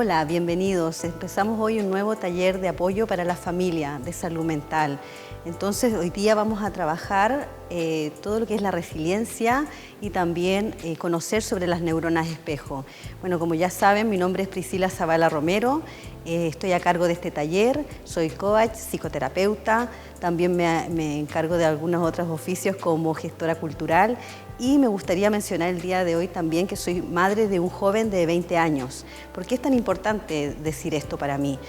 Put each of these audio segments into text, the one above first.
Hola, bienvenidos. Empezamos hoy un nuevo taller de apoyo para la familia de salud mental. Entonces, hoy día vamos a trabajar todo lo que es la resiliencia y también conocer sobre las neuronas espejo. Bueno, como ya saben, mi nombre es Priscila Zavala Romero, estoy a cargo de este taller, soy coach, psicoterapeuta, también me encargo de algunos otros oficios como gestora cultural y me gustaría mencionar el día de hoy también que soy madre de un joven de 20 años. ¿Por qué es tan importante decir esto para mí?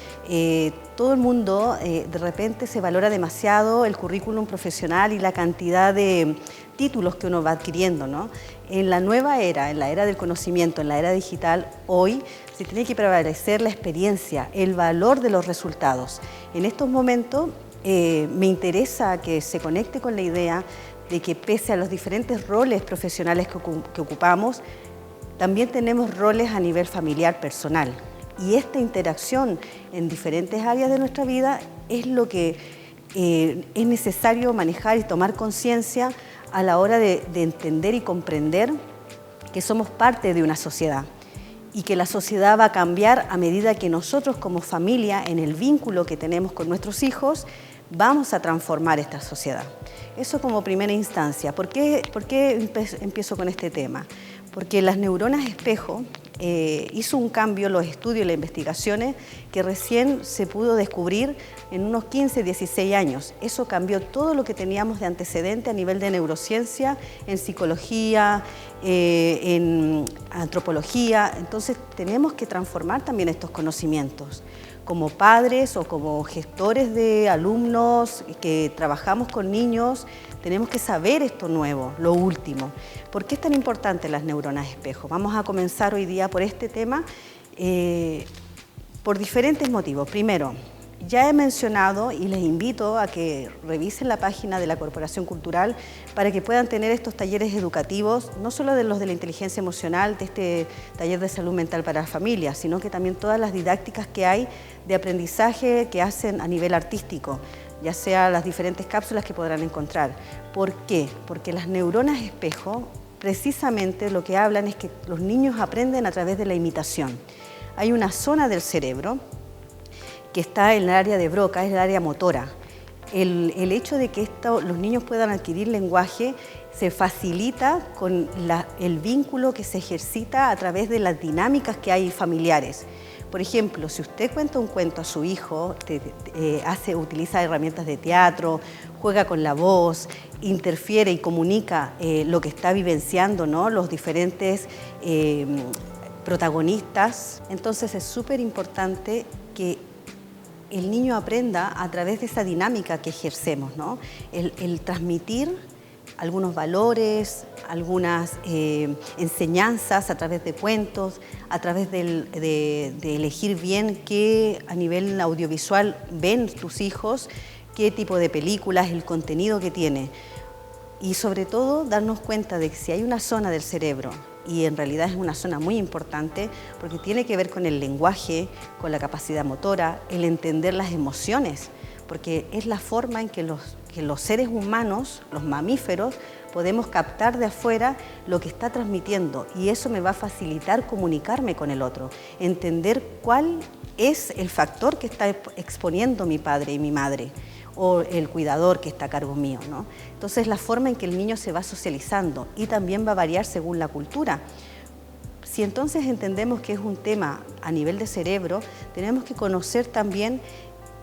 Todo el mundo de repente se valora demasiado el currículum profesional y la cantidad de títulos que uno va adquiriendo, ¿no? En la nueva era, en la era del conocimiento, en la era digital, hoy se tiene que prevalecer la experiencia, el valor de los resultados. En estos momentos me interesa que se conecte con la idea de que pese a los diferentes roles profesionales que ocupamos, también tenemos roles a nivel familiar, personal. Y esta interacción en diferentes áreas de nuestra vida es lo que es necesario manejar y tomar conciencia a la hora de entender y comprender que somos parte de una sociedad y que la sociedad va a cambiar a medida que nosotros como familia, en el vínculo que tenemos con nuestros hijos, vamos a transformar esta sociedad. Eso como primera instancia. ¿Por qué empiezo con este tema? Porque las neuronas espejo hizo un cambio, los estudios y las investigaciones que recién se pudo descubrir en unos 15, 16 años. Eso cambió todo lo que teníamos de antecedente a nivel de neurociencia, en psicología, en antropología. Entonces tenemos que transformar también estos conocimientos. Como padres o como gestores de alumnos que trabajamos con niños, tenemos que saber esto nuevo, lo último. ¿Por qué es tan importante las neuronas espejo? Vamos a comenzar hoy día por este tema por diferentes motivos. Primero, ya he mencionado y les invito a que revisen la página de la Corporación Cultural para que puedan tener estos talleres educativos, no solo de los de la inteligencia emocional, de este taller de salud mental para las familias, sino que también todas las didácticas que hay de aprendizaje que hacen a nivel artístico, ya sea las diferentes cápsulas que podrán encontrar. ¿Por qué? Porque las neuronas espejo precisamente lo que hablan es que los niños aprenden a través de la imitación. Hay una zona del cerebro que está en el área de Broca, es el área motora. El hecho de que los niños puedan adquirir lenguaje se facilita con el vínculo que se ejercita a través de las dinámicas que hay familiares. Por ejemplo, si usted cuenta un cuento a su hijo, utiliza herramientas de teatro, juega con la voz, interfiere y comunica lo que está vivenciando, ¿no? Los diferentes protagonistas, entonces es súper importante que el niño aprenda a través de esa dinámica que ejercemos, ¿no? El transmitir algunos valores, algunas enseñanzas a través de cuentos, a través de elegir bien qué a nivel audiovisual ven tus hijos, qué tipo de películas, el contenido que tiene. Y sobre todo darnos cuenta de que si hay una zona del cerebro, y en realidad es una zona muy importante porque tiene que ver con el lenguaje, con la capacidad motora, el entender las emociones, porque es la forma en que los seres humanos, los mamíferos, podemos captar de afuera lo que está transmitiendo y eso me va a facilitar comunicarme con el otro, entender cuál es el factor que está exponiendo mi padre y mi madre o el cuidador que está a cargo mío, ¿no? Entonces la forma en que el niño se va socializando y también va a variar según la cultura. Si entonces entendemos que es un tema a nivel de cerebro, tenemos que conocer también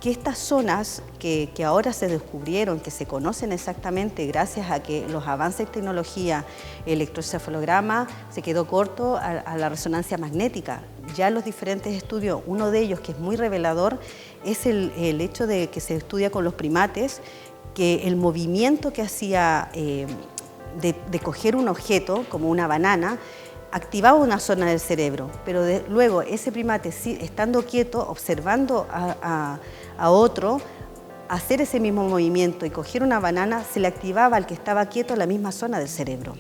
que estas zonas que ahora se descubrieron, que se conocen exactamente gracias a que los avances en tecnología, el electroencefalograma se quedó corto a la resonancia magnética. Ya los diferentes estudios, uno de ellos que es muy revelador, es el hecho de que se estudia con los primates, que el movimiento que hacía de coger un objeto, como una banana, activaba una zona del cerebro, pero luego ese primate, estando quieto, observando a otro hacer ese mismo movimiento y coger una banana, se le activaba al que estaba quieto la misma zona del cerebro.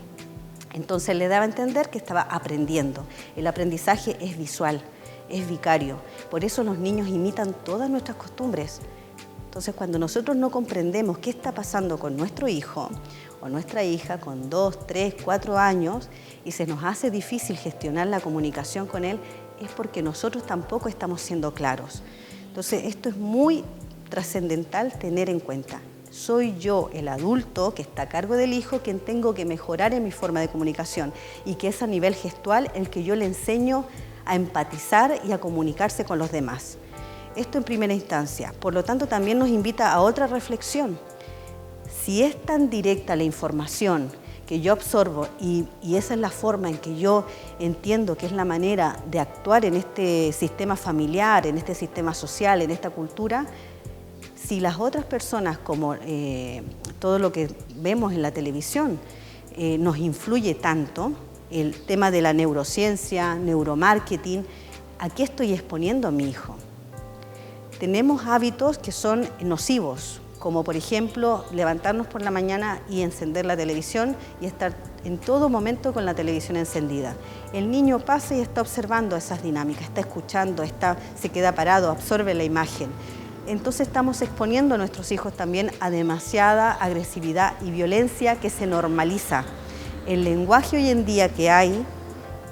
Entonces le daba a entender que estaba aprendiendo. El aprendizaje es visual, es vicario. Por eso los niños imitan todas nuestras costumbres. Entonces cuando nosotros no comprendemos qué está pasando con nuestro hijo o nuestra hija con 2, 3, 4 años y se nos hace difícil gestionar la comunicación con él, es porque nosotros tampoco estamos siendo claros. Entonces, esto es muy trascendental tener en cuenta. Soy yo, el adulto que está a cargo del hijo, quien tengo que mejorar en mi forma de comunicación y que es a nivel gestual el que yo le enseño a empatizar y a comunicarse con los demás. Esto en primera instancia. Por lo tanto, también nos invita a otra reflexión. Si es tan directa la información que yo absorbo y esa es la forma en que yo entiendo que es la manera de actuar en este sistema familiar, en este sistema social, en esta cultura, si las otras personas, como todo lo que vemos en la televisión, nos influye tanto, el tema de la neurociencia, neuromarketing, ¿a qué estoy exponiendo a mi hijo? Tenemos hábitos que son nocivos, como por ejemplo levantarnos por la mañana y encender la televisión y estar en todo momento con la televisión encendida. El niño pasa y está observando esas dinámicas, está escuchando, se queda parado, absorbe la imagen. Entonces estamos exponiendo a nuestros hijos también a demasiada agresividad y violencia que se normaliza. El lenguaje hoy en día que hay,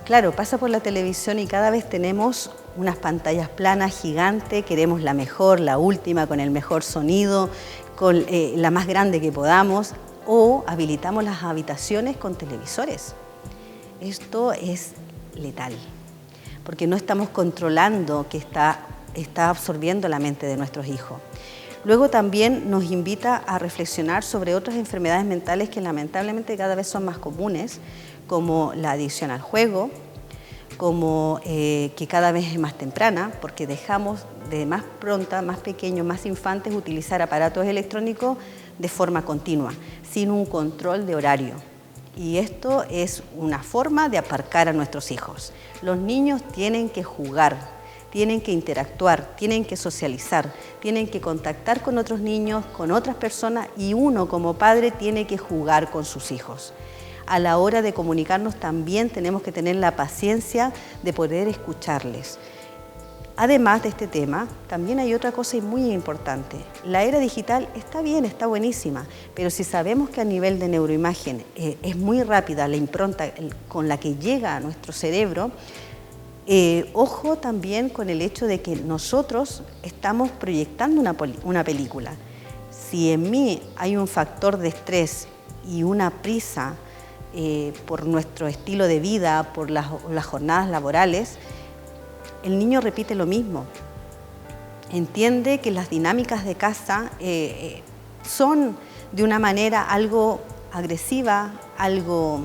claro, pasa por la televisión y cada vez tenemos unas pantallas planas gigantes, queremos la mejor, la última, con el mejor sonido, con la más grande que podamos, o habilitamos las habitaciones con televisores. Esto es letal, porque no estamos controlando que está absorbiendo la mente de nuestros hijos. Luego también nos invita a reflexionar sobre otras enfermedades mentales que lamentablemente cada vez son más comunes, como la adicción al juego, como que cada vez es más temprana, porque dejamos de más pronta, más pequeños, más infantes, utilizar aparatos electrónicos de forma continua, sin un control de horario. Y esto es una forma de aparcar a nuestros hijos. Los niños tienen que jugar, tienen que interactuar, tienen que socializar, tienen que contactar con otros niños, con otras personas, y uno como padre tiene que jugar con sus hijos. A la hora de comunicarnos también tenemos que tener la paciencia de poder escucharles. Además de este tema, también hay otra cosa muy importante. La era digital está bien, está buenísima, pero si sabemos que a nivel de neuroimagen es muy rápida la impronta con la que llega a nuestro cerebro, ojo también con el hecho de que nosotros estamos proyectando una película. Si en mí hay un factor de estrés y una prisa por nuestro estilo de vida, por las jornadas laborales, el niño repite lo mismo. Entiende que las dinámicas de casa son de una manera algo agresiva, algo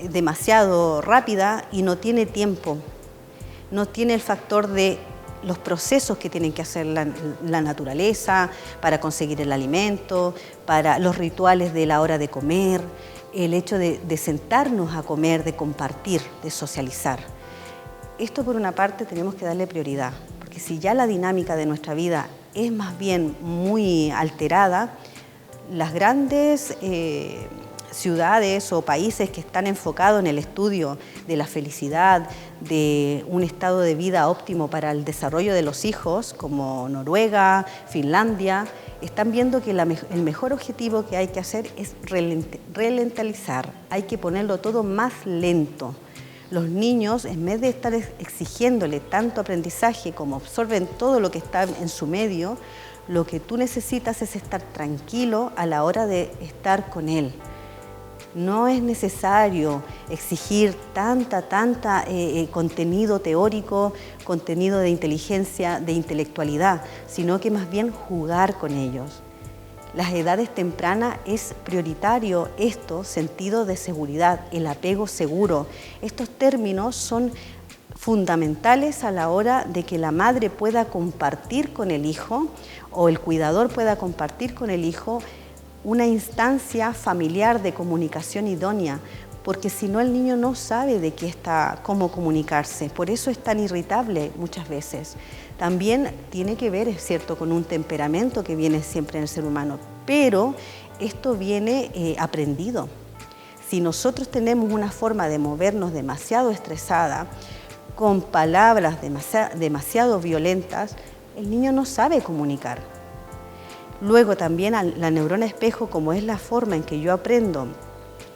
demasiado rápida y no tiene tiempo. No tiene el factor de los procesos que tienen que hacer la naturaleza para conseguir el alimento, para los rituales de la hora de comer, el hecho de sentarnos a comer, de compartir, de socializar. Esto por una parte tenemos que darle prioridad, porque si ya la dinámica de nuestra vida es más bien muy alterada, las grandes ciudades o países que están enfocados en el estudio de la felicidad, de un estado de vida óptimo para el desarrollo de los hijos, como Noruega, Finlandia, están viendo que el mejor objetivo que hay que hacer es ralentizar, hay que ponerlo todo más lento. Los niños, en vez de estar exigiéndole tanto aprendizaje como absorben todo lo que está en su medio, lo que tú necesitas es estar tranquilo a la hora de estar con él. No es necesario exigir tanta contenido teórico, contenido de inteligencia, de intelectualidad, sino que más bien jugar con ellos. Las edades tempranas es prioritario esto, sentido de seguridad, el apego seguro. Estos términos son fundamentales a la hora de que la madre pueda compartir con el hijo o el cuidador pueda compartir con el hijo una instancia familiar de comunicación idónea, porque si no el niño no sabe cómo comunicarse, por eso es tan irritable muchas veces. También tiene que ver, es cierto, con un temperamento que viene siempre en el ser humano, pero esto viene aprendido. Si nosotros tenemos una forma de movernos demasiado estresada, con palabras demasiado violentas, el niño no sabe comunicar. Luego también la neurona espejo, como es la forma en que yo aprendo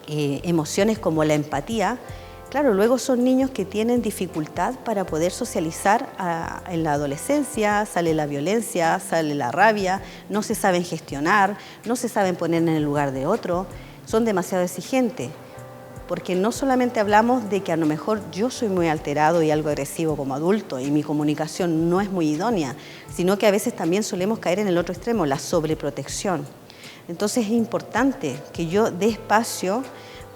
emociones como la empatía, Claro, luego son niños que tienen dificultad para poder socializar en la adolescencia, sale la violencia, sale la rabia, no se saben gestionar, no se saben poner en el lugar de otro, son demasiado exigentes. Porque no solamente hablamos de que a lo mejor yo soy muy alterado y algo agresivo como adulto y mi comunicación no es muy idónea, sino que a veces también solemos caer en el otro extremo, la sobreprotección. Entonces es importante que yo dé espacio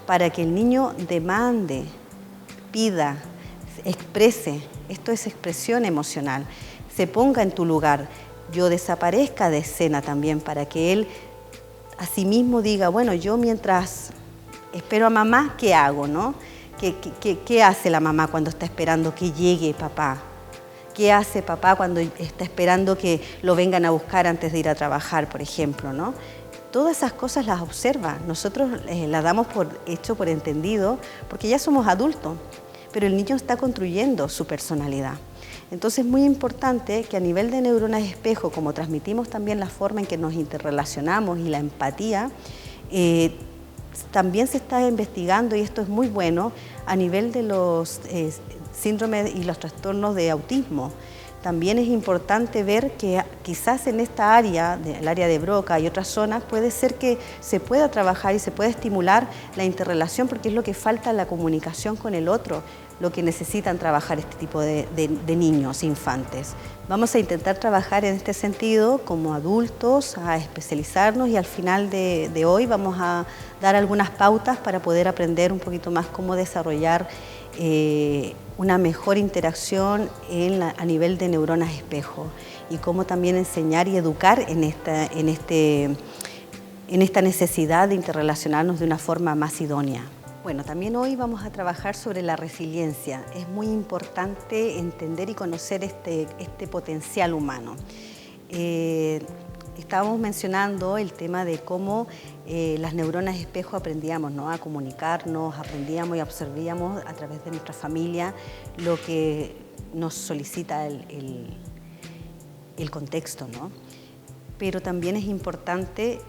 para que el niño demande, pida, exprese, esto es expresión emocional, se ponga en tu lugar, yo desaparezca de escena también para que él a sí mismo diga, bueno, yo mientras espero a mamá, ¿qué hago, no? ¿Qué hace la mamá cuando está esperando que llegue papá? ¿Qué hace papá cuando está esperando que lo vengan a buscar antes de ir a trabajar, por ejemplo, no? Todas esas cosas las observa, nosotros las damos por hecho, por entendido, porque ya somos adultos, pero el niño está construyendo su personalidad. Entonces es muy importante que a nivel de neuronas espejo, como transmitimos también la forma en que nos interrelacionamos y la empatía, también se está investigando, y esto es muy bueno, a nivel de los síndromes y los trastornos de autismo. También es importante ver que quizás en esta área, el área de Broca y otras zonas, puede ser que se pueda trabajar y se pueda estimular la interrelación, porque es lo que falta en la comunicación con el otro, lo que necesitan trabajar este tipo de niños, infantes. Vamos a intentar trabajar en este sentido como adultos, a especializarnos, y al final de hoy vamos a dar algunas pautas para poder aprender un poquito más cómo desarrollar una mejor interacción a nivel de neuronas espejo y cómo también enseñar y educar en esta necesidad de interrelacionarnos de una forma más idónea. Bueno, también hoy vamos a trabajar sobre la resiliencia. Es muy importante entender y conocer este potencial humano. Estábamos mencionando el tema de cómo las neuronas espejo aprendíamos, ¿no?, a comunicarnos, aprendíamos y absorbíamos a través de nuestra familia lo que nos solicita el contexto, ¿no? Pero también es importante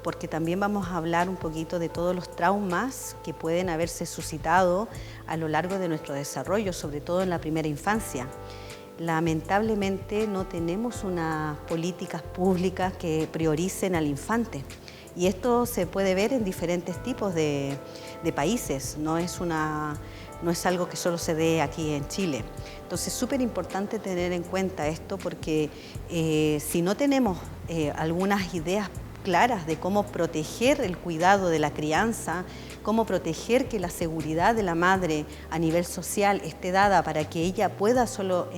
porque también vamos a hablar un poquito de todos los traumas que pueden haberse suscitado a lo largo de nuestro desarrollo, sobre todo en la primera infancia. Lamentablemente no tenemos unas políticas públicas que prioricen al infante, y esto se puede ver en diferentes tipos de países, no es algo que solo se dé aquí en Chile. Entonces es súper importante tener en cuenta esto, porque si no tenemos algunas ideas claras de cómo proteger el cuidado de la crianza, cómo proteger que la seguridad de la madre a nivel social esté dada para que ella pueda solo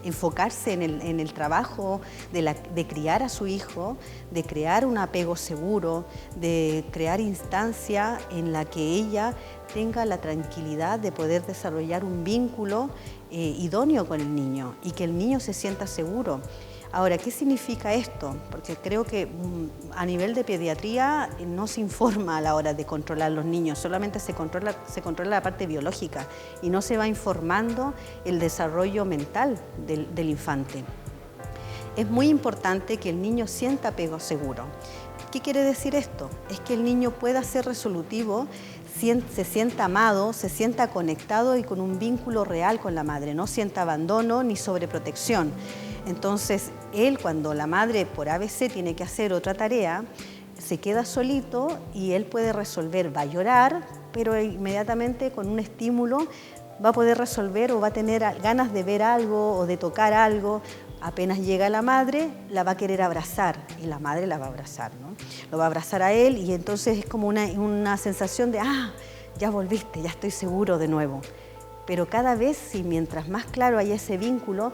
enfocarse en el trabajo de criar a su hijo, de crear un apego seguro, de crear instancia en la que ella tenga la tranquilidad de poder desarrollar un vínculo idóneo con el niño y que el niño se sienta seguro. Ahora, ¿qué significa esto? Porque creo que a nivel de pediatría no se informa a la hora de controlar los niños, solamente se controla la parte biológica y no se va informando el desarrollo mental del infante. Es muy importante que el niño sienta apego seguro. ¿Qué quiere decir esto? Es que el niño pueda ser resolutivo, se sienta amado, se sienta conectado y con un vínculo real con la madre, no sienta abandono ni sobreprotección. Entonces, él, cuando la madre por ABC tiene que hacer otra tarea, se queda solito y él puede resolver, va a llorar, pero inmediatamente con un estímulo va a poder resolver o va a tener ganas de ver algo o de tocar algo. Apenas llega la madre, la va a querer abrazar y la madre la va a abrazar, ¿no? Lo va a abrazar a él y entonces es como una sensación de, ya volviste, ya estoy seguro de nuevo. Pero cada vez, y mientras más claro haya ese vínculo,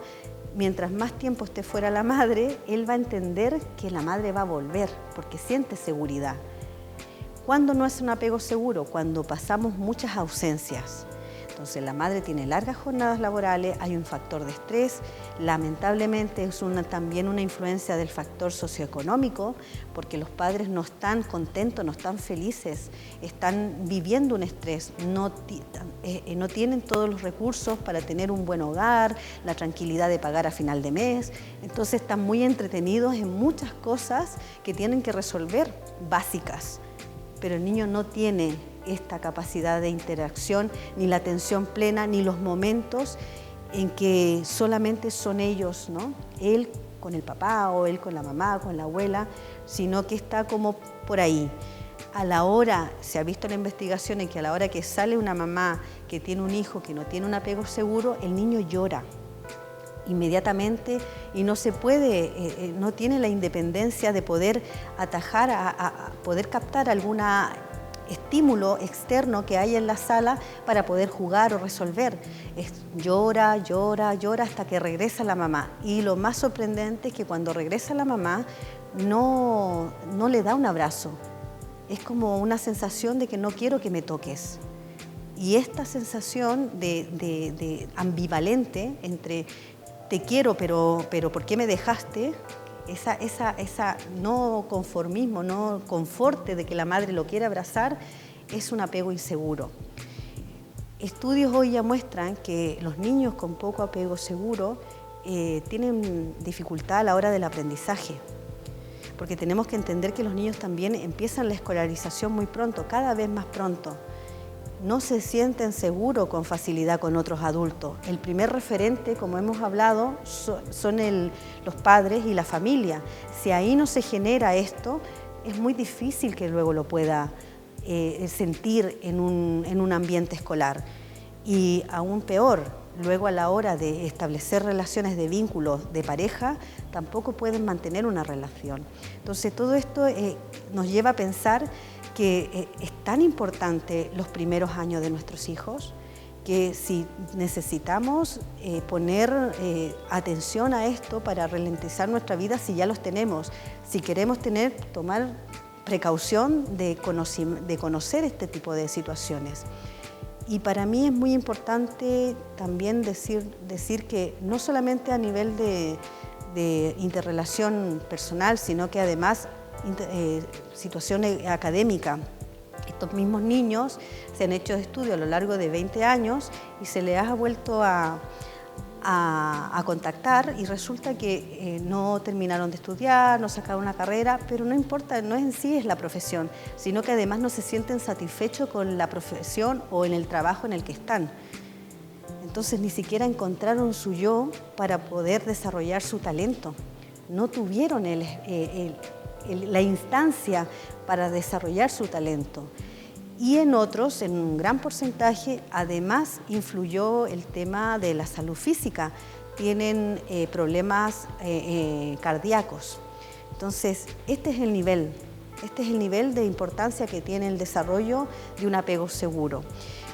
mientras más tiempo esté fuera la madre, él va a entender que la madre va a volver porque siente seguridad. ¿Cuándo no es un apego seguro? Cuando pasamos muchas ausencias. Entonces la madre tiene largas jornadas laborales, hay un factor de estrés, lamentablemente es también una influencia del factor socioeconómico, porque los padres no están contentos, no están felices, están viviendo un estrés, no tienen todos los recursos para tener un buen hogar, la tranquilidad de pagar a final de mes, entonces están muy entretenidos en muchas cosas que tienen que resolver, básicas, pero el niño no tiene esta capacidad de interacción, ni la atención plena, ni los momentos en que solamente son ellos, ¿no? Él con el papá o él con la mamá, con la abuela, sino que está como por ahí. A la hora, se ha visto en la investigación en que a la hora que sale una mamá que tiene un hijo que no tiene un apego seguro, el niño llora inmediatamente y no se puede, no tiene la independencia de poder atajar, a poder captar algún estímulo externo que hay en la sala para poder jugar o resolver. Llora, llora, llora hasta que regresa la mamá. Y lo más sorprendente es que cuando regresa la mamá no le da un abrazo. Es como una sensación de que no quiero que me toques. Y esta sensación de ambivalente entre te quiero, pero ¿por qué me dejaste? Esa no conformismo, no conforte de que la madre lo quiere abrazar, es un apego inseguro. Estudios hoy ya muestran que los niños con poco apego seguro tienen dificultad a la hora del aprendizaje, porque tenemos que entender que los niños también empiezan la escolarización muy pronto, cada vez más pronto. No se sienten seguros con facilidad con otros adultos. El primer referente, como hemos hablado, son los padres y la familia. Si ahí no se genera esto, es muy difícil que luego lo pueda sentir en un ambiente escolar. Y aún peor, luego a la hora de establecer relaciones de vínculos de pareja, tampoco pueden mantener una relación. Entonces todo esto nos lleva a pensar que es tan importante los primeros años de nuestros hijos, que si necesitamos poner atención a esto para ralentizar nuestra vida, si ya los tenemos, si queremos tomar precaución de conocer este tipo de situaciones. Y para mí es muy importante también decir que no solamente a nivel de interrelación personal, sino que además situación académica. Estos mismos niños se han hecho estudios a lo largo de 20 años y se les ha vuelto a contactar y resulta que no terminaron de estudiar, no sacaron una carrera, pero no importa, no en sí es la profesión, sino que además no se sienten satisfechos con la profesión o en el trabajo en el que están. Entonces ni siquiera encontraron su yo para poder desarrollar su talento. No tuvieron la instancia para desarrollar su talento. Y en otros, en un gran porcentaje, además influyó el tema de la salud física. Tienen problemas cardíacos. Entonces, este es el nivel de importancia que tiene el desarrollo de un apego seguro.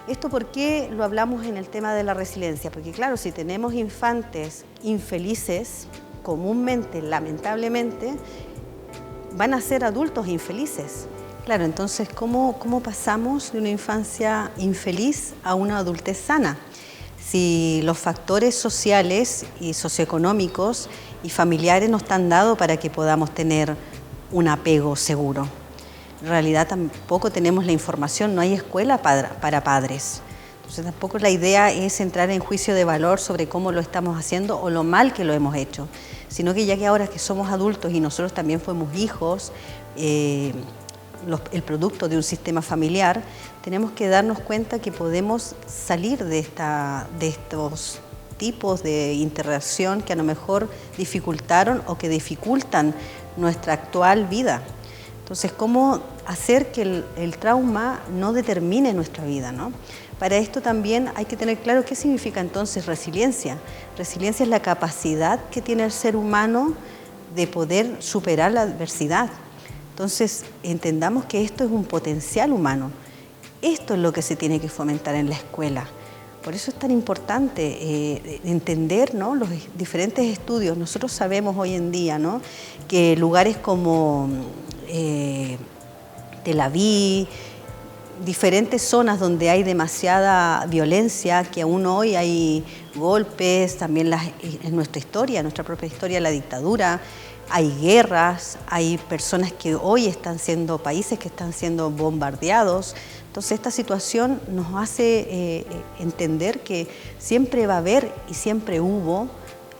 ¿Esto por qué lo hablamos en el tema de la resiliencia? Porque claro, si tenemos infantes infelices, comúnmente, lamentablemente, van a ser adultos infelices. Claro, entonces, ¿cómo pasamos de una infancia infeliz a una adultez sana? Si los factores sociales y socioeconómicos y familiares no están dados para que podamos tener un apego seguro. En realidad tampoco tenemos la información, no hay escuela para padres. Entonces tampoco la idea es entrar en juicio de valor sobre cómo lo estamos haciendo o lo mal que lo hemos hecho, sino que ya que ahora que somos adultos y nosotros también fuimos hijos, el producto de un sistema familiar, tenemos que darnos cuenta que podemos salir de estos tipos de interacción que a lo mejor dificultaron o que dificultan nuestra actual vida. Entonces, ¿cómo hacer que el trauma no determine nuestra vida, ¿no? Para esto también hay que tener claro qué significa entonces resiliencia. Resiliencia es la capacidad que tiene el ser humano de poder superar la adversidad. Entonces, entendamos que esto es un potencial humano. Esto es lo que se tiene que fomentar en la escuela. Por eso es tan importante entender, ¿no?, los diferentes estudios. Nosotros sabemos hoy en día, ¿no?, que lugares como Tel Aviv, diferentes zonas donde hay demasiada violencia, que aún hoy hay golpes, también en nuestra historia, nuestra propia historia, la dictadura, hay guerras, hay personas que hoy países que están siendo bombardeados. Entonces esta situación nos hace entender que siempre va a haber y siempre hubo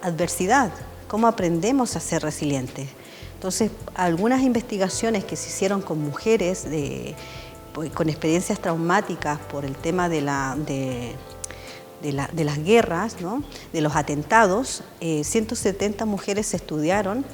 adversidad. ¿Cómo aprendemos a ser resilientes? Entonces algunas investigaciones que se hicieron con mujeres con experiencias traumáticas por el tema de las guerras, ¿no? De los atentados. 170 mujeres estudiaron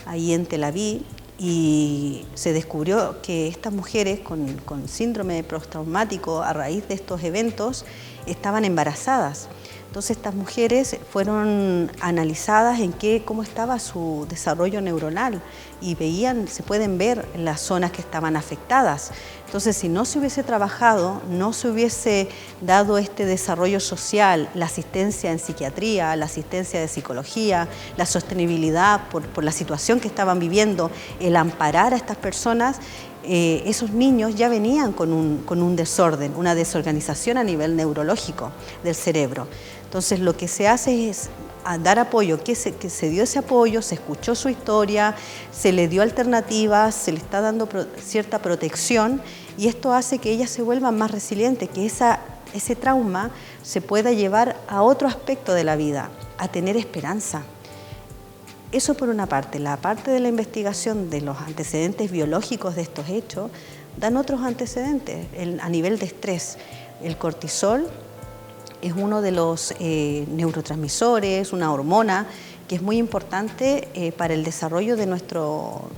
ahí en Tel Aviv y se descubrió que estas mujeres con síndrome postraumático a raíz de estos eventos estaban embarazadas. Entonces estas mujeres fueron analizadas en cómo estaba su desarrollo neuronal y se pueden ver las zonas que estaban afectadas. Entonces, si no se hubiese trabajado, no se hubiese dado este desarrollo social, la asistencia en psiquiatría, la asistencia de psicología, la sostenibilidad por la situación que estaban viviendo, el amparar a estas personas, esos niños ya venían con un desorden, una desorganización a nivel neurológico del cerebro. Entonces, lo que se hace es dar apoyo, que se dio ese apoyo, se escuchó su historia, se le dio alternativas, se le está dando cierta protección y esto hace que ellas se vuelvan más resilientes, que ese trauma se pueda llevar a otro aspecto de la vida, a tener esperanza. Eso por una parte. La parte de la investigación de los antecedentes biológicos de estos hechos dan otros antecedentes a nivel de estrés. El cortisol es uno de los neurotransmisores, una hormona que es muy importante para el desarrollo de nuestro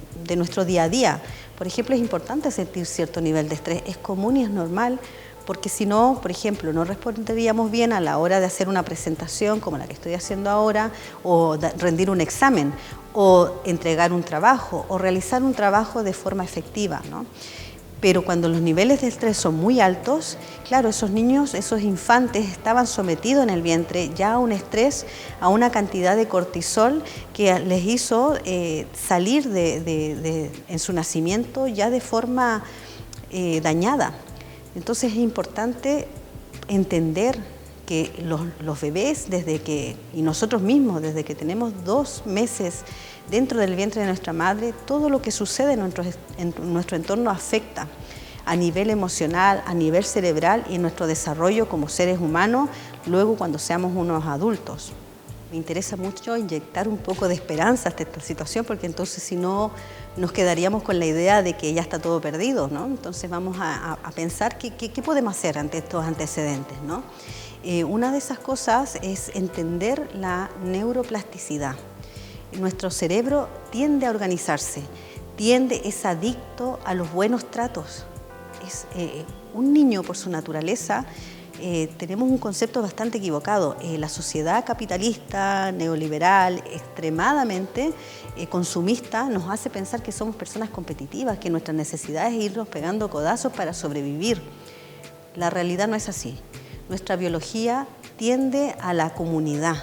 día a día. Por ejemplo, es importante sentir cierto nivel de estrés, es común y es normal, porque si no, por ejemplo, no responderíamos bien a la hora de hacer una presentación como la que estoy haciendo ahora, o rendir un examen, o entregar un trabajo, o realizar un trabajo de forma efectiva, ¿no? Pero cuando los niveles de estrés son muy altos, claro, esos niños, esos infantes estaban sometidos en el vientre ya a un estrés, a una cantidad de cortisol que les hizo salir en su nacimiento ya de forma dañada. Entonces es importante entender que los bebés, y nosotros mismos, desde que tenemos 2 meses dentro del vientre de nuestra madre, todo lo que sucede en nuestro entorno afecta a nivel emocional, a nivel cerebral y en nuestro desarrollo como seres humanos, luego cuando seamos unos adultos. Me interesa mucho inyectar un poco de esperanza a esta situación, porque entonces si no nos quedaríamos con la idea de que ya está todo perdido, ¿no? Entonces vamos a pensar qué podemos hacer ante estos antecedentes, ¿no? Una de esas cosas es entender la neuroplasticidad. Nuestro cerebro tiende a organizarse, es adicto a los buenos tratos. Un niño, por su naturaleza, tenemos un concepto bastante equivocado. La sociedad capitalista, neoliberal, extremadamente consumista, nos hace pensar que somos personas competitivas, que nuestra necesidad es irnos pegando codazos para sobrevivir. La realidad no es así. Nuestra biología tiende a la comunidad.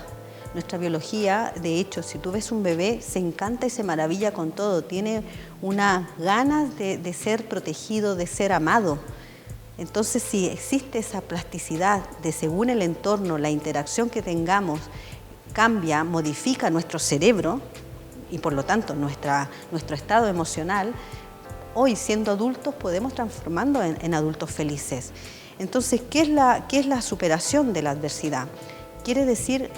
Nuestra biología, de hecho, si tú ves un bebé, se encanta y se maravilla con todo, tiene unas ganas de ser protegido, de ser amado. Entonces, si existe esa plasticidad de según el entorno, la interacción que tengamos, cambia, modifica nuestro cerebro y por lo tanto nuestro estado emocional, hoy siendo adultos podemos transformarnos en adultos felices. Entonces, ¿qué es la superación de la adversidad?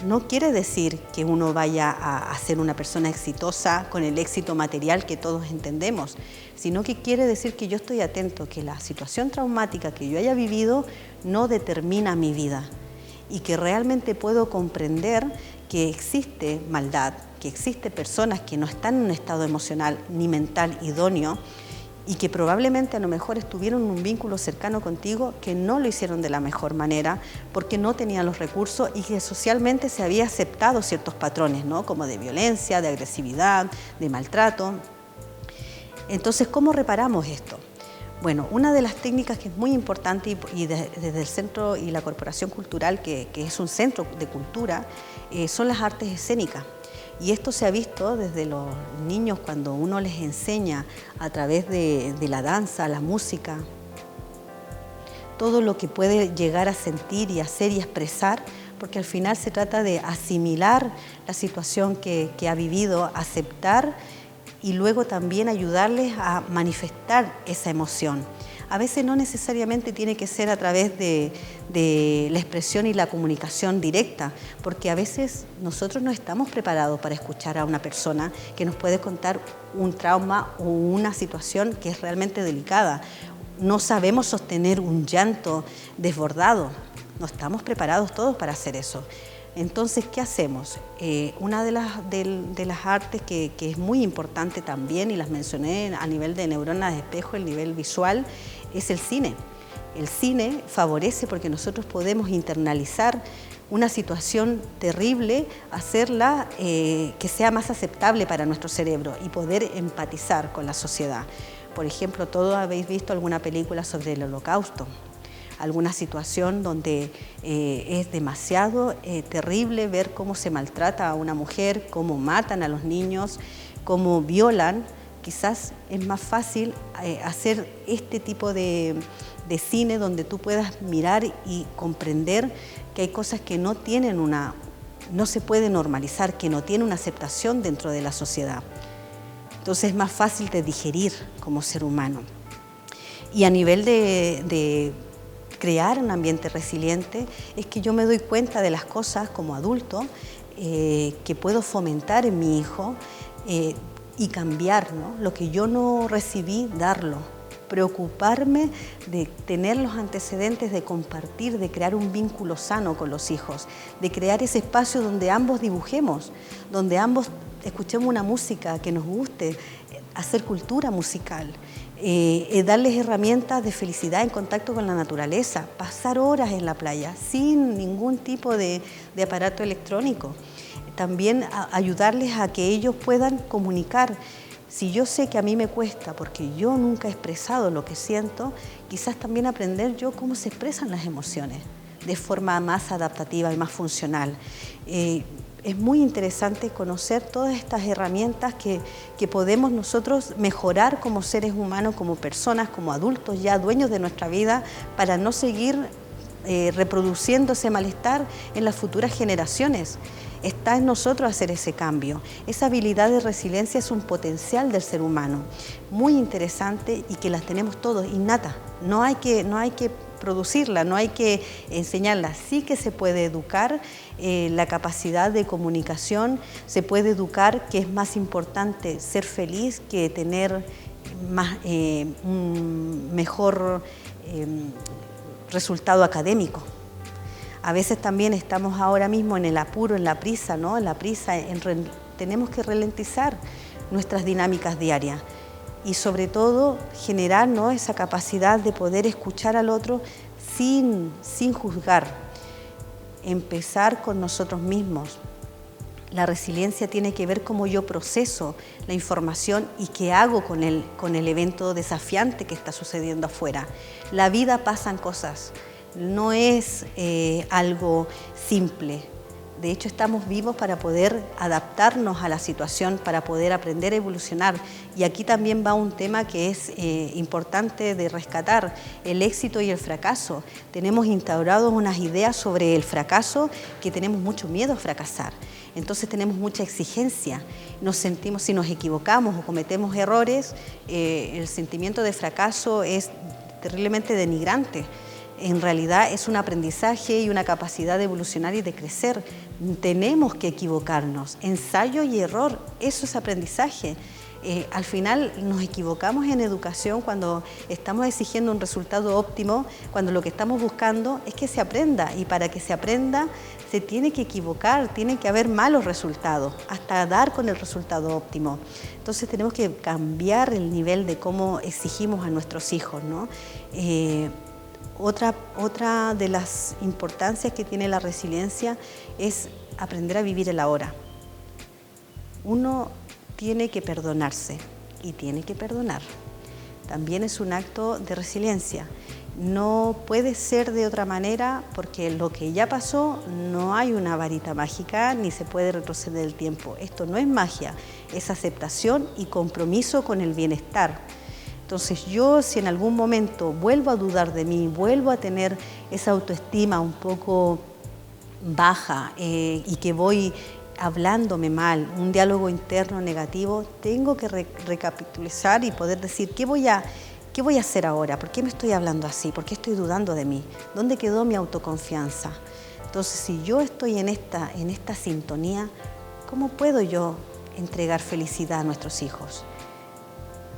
No quiere decir que uno vaya a ser una persona exitosa con el éxito material que todos entendemos, sino que quiere decir que yo estoy atento, que la situación traumática que yo haya vivido no determina mi vida y que realmente puedo comprender que existe maldad, que existe personas que no están en un estado emocional ni mental idóneo y que probablemente a lo mejor estuvieron en un vínculo cercano contigo que no lo hicieron de la mejor manera porque no tenían los recursos y que socialmente se había aceptado ciertos patrones, ¿no? Como de violencia, de agresividad, de maltrato. Entonces, ¿cómo reparamos esto? Bueno, una de las técnicas que es muy importante y desde el Centro y la Corporación Cultural, que es un centro de cultura, son las artes escénicas. Y esto se ha visto desde los niños cuando uno les enseña a través de la danza, la música, todo lo que puede llegar a sentir y hacer y expresar, porque al final se trata de asimilar la situación que ha vivido, aceptar y luego también ayudarles a manifestar esa emoción. A veces no necesariamente tiene que ser a través de la expresión y la comunicación directa, porque a veces nosotros no estamos preparados para escuchar a una persona que nos puede contar un trauma o una situación que es realmente delicada. no sabemos sostener un llanto desbordado. No estamos preparados todos para hacer eso. Entonces, ¿qué hacemos? Una de las artes que es muy importante también, y las mencioné a nivel de neuronas de espejo, el nivel visual, es el cine. El cine favorece porque nosotros podemos internalizar una situación terrible, hacerla que sea más aceptable para nuestro cerebro y poder empatizar con la sociedad. Por ejemplo, todos habéis visto alguna película sobre el Holocausto, alguna situación donde es demasiado terrible ver cómo se maltrata a una mujer, cómo matan a los niños, cómo violan. Quizás es más fácil hacer este tipo de cine donde tú puedas mirar y comprender que hay cosas que no se puede normalizar, que no tienen una aceptación dentro de la sociedad. Entonces es más fácil de digerir como ser humano. Y a nivel de crear un ambiente resiliente, es que yo me doy cuenta de las cosas como adulto que puedo fomentar en mi hijo y cambiar, ¿no? Lo que yo no recibí, darlo. Preocuparme de tener los antecedentes, de compartir, de crear un vínculo sano con los hijos, de crear ese espacio donde ambos dibujemos, donde ambos escuchemos una música que nos guste, hacer cultura musical, darles herramientas de felicidad en contacto con la naturaleza, pasar horas en la playa sin ningún tipo de aparato electrónico. También ayudarles a que ellos puedan comunicar. Si yo sé que a mí me cuesta porque yo nunca he expresado lo que siento, quizás también aprender yo cómo se expresan las emociones de forma más adaptativa y más funcional. Es muy interesante conocer todas estas herramientas que podemos nosotros mejorar como seres humanos, como personas, como adultos ya dueños de nuestra vida, para no seguir reproduciendo ese malestar en las futuras generaciones. Está en nosotros hacer ese cambio. Esa habilidad de resiliencia es un potencial del ser humano, muy interesante y que las tenemos todos, innata. No hay que producirla, no hay que enseñarla. Sí que se puede educar la capacidad de comunicación, se puede educar que es más importante ser feliz que tener un mejor resultado académico. A veces también estamos ahora mismo en el apuro, en la prisa, ¿no? En la prisa, tenemos que ralentizar nuestras dinámicas diarias y sobre todo generar, ¿no?, esa capacidad de poder escuchar al otro sin juzgar. Empezar con nosotros mismos. La resiliencia tiene que ver cómo yo proceso la información y qué hago con el evento desafiante que está sucediendo afuera. La vida pasan cosas. No es algo simple. De hecho, estamos vivos para poder adaptarnos a la situación, para poder aprender a evolucionar. Y aquí también va un tema que es importante de rescatar, el éxito y el fracaso. Tenemos instaurados unas ideas sobre el fracaso que tenemos mucho miedo a fracasar. Entonces tenemos mucha exigencia. Nos sentimos, si nos equivocamos o cometemos errores, el sentimiento de fracaso es terriblemente denigrante. En realidad es un aprendizaje y una capacidad de evolucionar y de crecer. Tenemos que equivocarnos. Ensayo y error, eso es aprendizaje. Al final nos equivocamos en educación cuando estamos exigiendo un resultado óptimo, cuando lo que estamos buscando es que se aprenda, y para que se aprenda se tiene que equivocar, tiene que haber malos resultados hasta dar con el resultado óptimo. Entonces tenemos que cambiar el nivel de cómo exigimos a nuestros hijos, ¿no? Otra de las importancias que tiene la resiliencia es aprender a vivir el ahora. Uno tiene que perdonarse y tiene que perdonar. También es un acto de resiliencia. No puede ser de otra manera porque lo que ya pasó no hay una varita mágica ni se puede retroceder el tiempo. Esto no es magia, es aceptación y compromiso con el bienestar. Entonces yo, si en algún momento vuelvo a dudar de mí, vuelvo a tener esa autoestima un poco baja y que voy hablándome mal, un diálogo interno negativo, tengo que recapitulizar y poder decir, ¿qué voy a hacer ahora? ¿Por qué me estoy hablando así? ¿Por qué estoy dudando de mí? ¿Dónde quedó mi autoconfianza? Entonces, si yo estoy en esta sintonía, ¿cómo puedo yo entregar felicidad a nuestros hijos?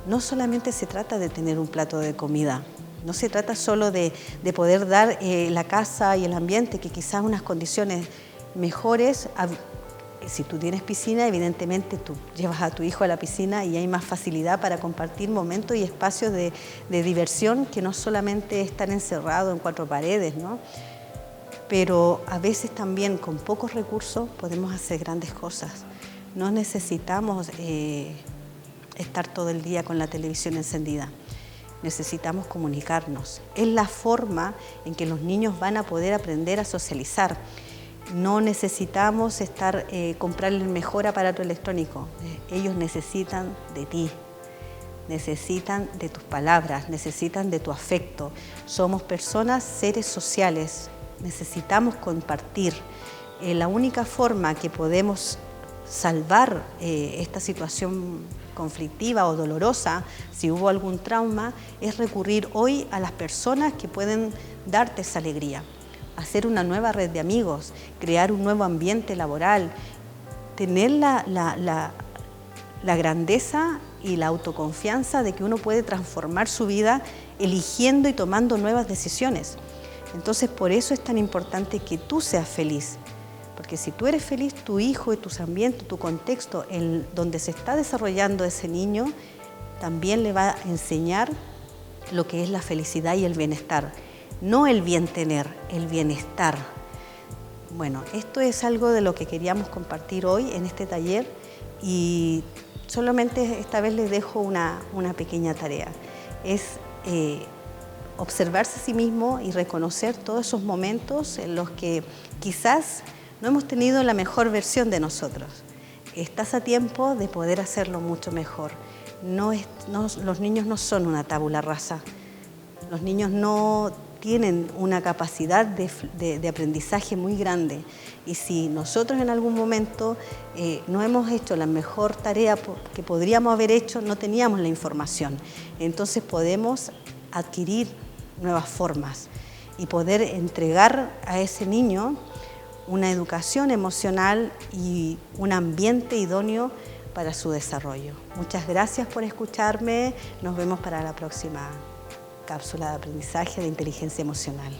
No solamente se trata de tener un plato de comida, No se trata solo de poder dar la casa y el ambiente, que quizás unas condiciones mejores. Si tú tienes piscina, evidentemente tú llevas a tu hijo a la piscina y hay más facilidad para compartir momentos y espacios de diversión, que no solamente estar encerrado en cuatro paredes, ¿no? Pero a veces también con pocos recursos podemos hacer grandes cosas. No necesitamos estar todo el día con la televisión encendida. Necesitamos comunicarnos. Es la forma en que los niños van a poder aprender a socializar. No necesitamos comprarle el mejor aparato electrónico. Ellos necesitan de ti, necesitan de tus palabras, necesitan de tu afecto. Somos personas, seres sociales, necesitamos compartir. La única forma que podemos salvar esta situación conflictiva o dolorosa, si hubo algún trauma, es recurrir hoy a las personas que pueden darte esa alegría. Hacer una nueva red de amigos, crear un nuevo ambiente laboral, tener la grandeza y la autoconfianza de que uno puede transformar su vida eligiendo y tomando nuevas decisiones. Entonces, por eso es tan importante que tú seas feliz, porque si tú eres feliz, tu hijo y tus ambientes, tu contexto en donde se está desarrollando ese niño, también le va a enseñar lo que es la felicidad y el bienestar. No el bien tener, el bienestar. Bueno, esto es algo de lo que queríamos compartir hoy en este taller, y solamente esta vez les dejo una pequeña tarea. Es observarse a sí mismo y reconocer todos esos momentos en los que quizás no hemos tenido la mejor versión de nosotros. Estás a tiempo de poder hacerlo mucho mejor. Los niños no son una tabula rasa. Los niños no tienen una capacidad de aprendizaje muy grande, y si nosotros en algún momento no hemos hecho la mejor tarea que podríamos haber hecho, no teníamos la información, entonces podemos adquirir nuevas formas y poder entregar a ese niño una educación emocional y un ambiente idóneo para su desarrollo. Muchas gracias por escucharme. Nos vemos para la próxima cápsula de aprendizaje de inteligencia emocional.